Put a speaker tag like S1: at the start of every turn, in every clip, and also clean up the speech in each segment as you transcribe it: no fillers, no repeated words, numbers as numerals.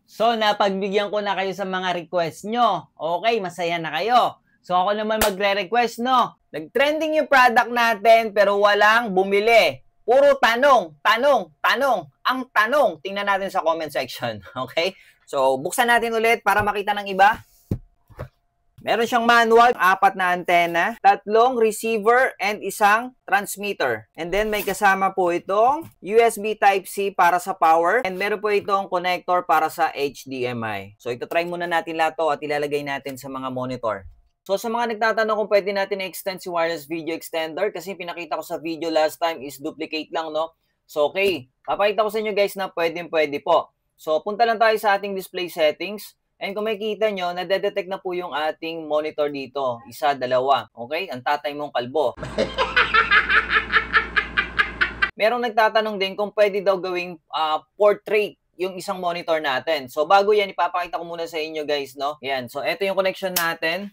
S1: So, napagbigyan ko na kayo sa mga request nyo. Okay, masaya na kayo. So, ako naman magre-request, no? Nag-trending yung product natin, pero walang bumili. Puro tanong, tanong, tanong. Ang tanong, tingnan natin sa comment section. Okay? So, buksan natin ulit para makita ng iba. Meron siyang manual, 4 na antena, 3 receiver, and 1 transmitter. And then may kasama po itong USB Type-C para sa power, and meron po itong connector para sa HDMI. So ito try muna natin lahat to at ilalagay natin sa mga monitor. So sa mga nagtatanong kung pwede natin i-extend si wireless video extender, kasi pinakita ko sa video last time is duplicate lang, no? So okay, papakita ko sa inyo guys na pwede po. So punta lang tayo sa ating display settings. And kung makikita nyo, nadedetect na po yung ating monitor dito. 1, 2. Okay? Ang tatay mong kalbo. Merong nagtatanong din kung pwede daw gawing portrait yung isang monitor natin. So bago yan, ipapakita ko muna sa inyo guys, no? Yan. So ito yung connection natin.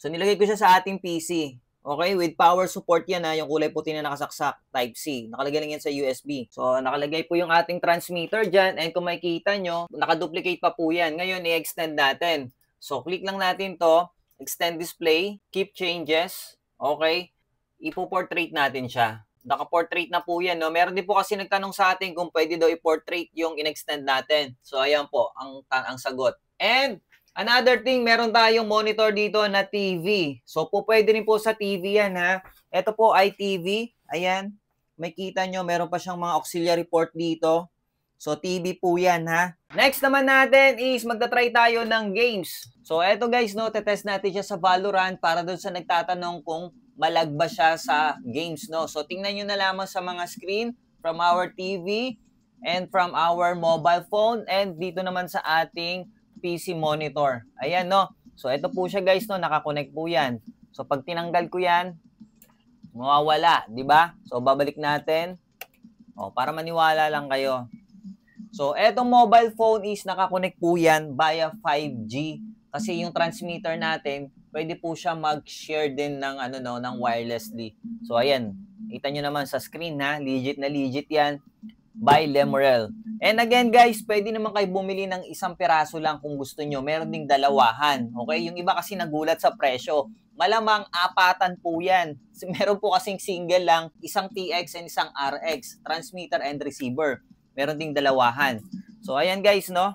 S1: So nilagay ko siya sa ating PC. Okay, with power support yan ha, yung kulay puti na nakasaksak, Type-C. Nakalagay lang yan sa USB. So, nakalagay po yung ating transmitter dyan. And kung makikita nyo, nakaduplicate pa po yan. Ngayon, i-extend natin. So, click lang natin to, extend display, keep changes. Okay, ipo-portrait natin siya. Naka-portrait na po yan. No? Meron din po kasi nagtanong sa atin kung pwede daw i-portrait yung in-extend natin. So, ayan po, ang sagot. And, another thing, meron tayong monitor dito na TV. So, po pwede rin po sa TV yan, ha. Ito po ay TV. Ayan. May kita nyo, meron pa siyang mga auxiliary port dito. So, TV po yan, ha. Next naman natin is magta-try tayo ng games. So, eto guys, no, tetest natin siya sa Valorant para doon sa nagtatanong kung malag ba siya sa games, no. So, tingnan nyo na lamang sa mga screen from our TV and from our mobile phone and dito naman sa ating PC monitor. Ayan, no? So, ito po siya, guys, no? Nakakonect po yan. So, pag tinanggal ko yan, mawawala, di ba? So, babalik natin. O, para maniwala lang kayo. So, etong mobile phone is nakakonect po yan via 5G. Kasi yung transmitter natin, pwede po siya mag-share din ng, ng wirelessly. So, ayan. Kita nyo naman sa screen, ha? Legit na legit yan. By Lemorel. And again guys, pwede naman kayo bumili ng 1 piraso lang kung gusto nyo. Meron ding 2. Okay? Yung iba kasi nagulat sa presyo. Malamang 4 po yan. Meron po kasing single lang, 1 TX and 1 RX. Transmitter and receiver. Meron ding 2. So ayan guys, no?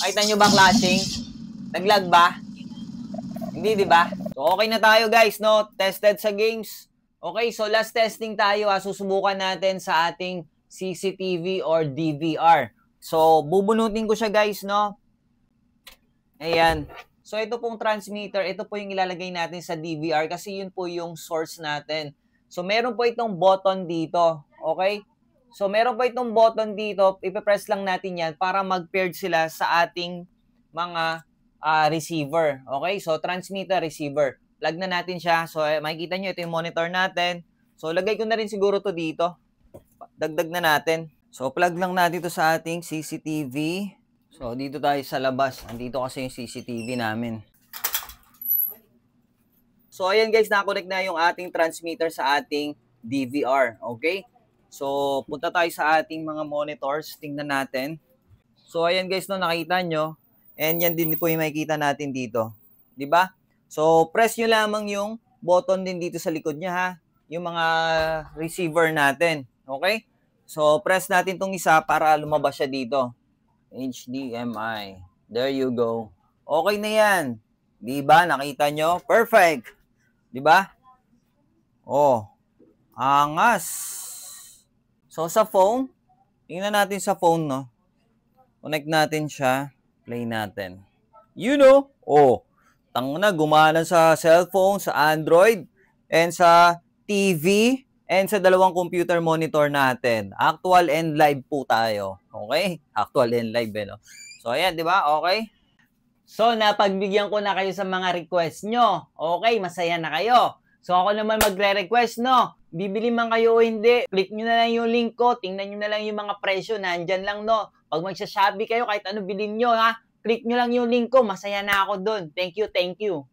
S1: Nakita nyo ba clashing? Naglag ba? Hindi, di ba? So, okay na tayo guys, no? Tested sa games. Okay, so last testing tayo. Susubukan natin sa ating CCTV or DVR. So, bubunutin ko siya guys, no? Ayan. So, ito pong transmitter. Ito po yung ilalagay natin sa DVR kasi yun po yung source natin. So, meron po itong button dito. Okay? So, meron po itong button dito. Ipe-press lang natin yan para mag-paired sila sa ating mga receiver. Okay? So, transmitter, receiver. Plug na natin siya. So, makikita nyo, ito yung monitor natin. So, lagay ko na rin siguro to dito. Dagdag na natin. So, plug lang natin to sa ating CCTV. So, dito tayo sa labas. Andito kasi yung CCTV namin. So, ayan guys, nakakonect na yung ating transmitter sa ating DVR. Okay? So, punta tayo sa ating mga monitors. Tingnan natin. So, ayan guys, no, nakita nyo. And yan din po yung makikita natin dito. Diba? So, press nyo lamang yung button din dito sa likod niya, ha? Yung mga receiver natin. Okay? So, press natin tong isa para lumabas siya dito. HDMI. There you go. Okay na yan. Diba? Nakita nyo? Perfect. Diba? Oh. Angas. So, sa phone, tingnan natin sa phone, no? Connect natin siya. Play natin. You know, oh, tangina, gumana sa cellphone, sa Android, and sa TV, and sa 2 computer monitor natin. Actual and live po tayo. Okay? Actual and live, no? So, ayan, di ba? Okay? So, napagbigyan ko na kayo sa mga request nyo. Okay, masaya na kayo. So, ako naman magre-request, no? Bibili man kayo o hindi, click nyo na lang yung link ko, tingnan nyo na lang yung mga presyo, nandyan lang, no? Pag magsha-Shopee kayo, kahit ano bilhin nyo, ha? Click nyo lang yung link ko, masaya na ako dun. Thank you, thank you.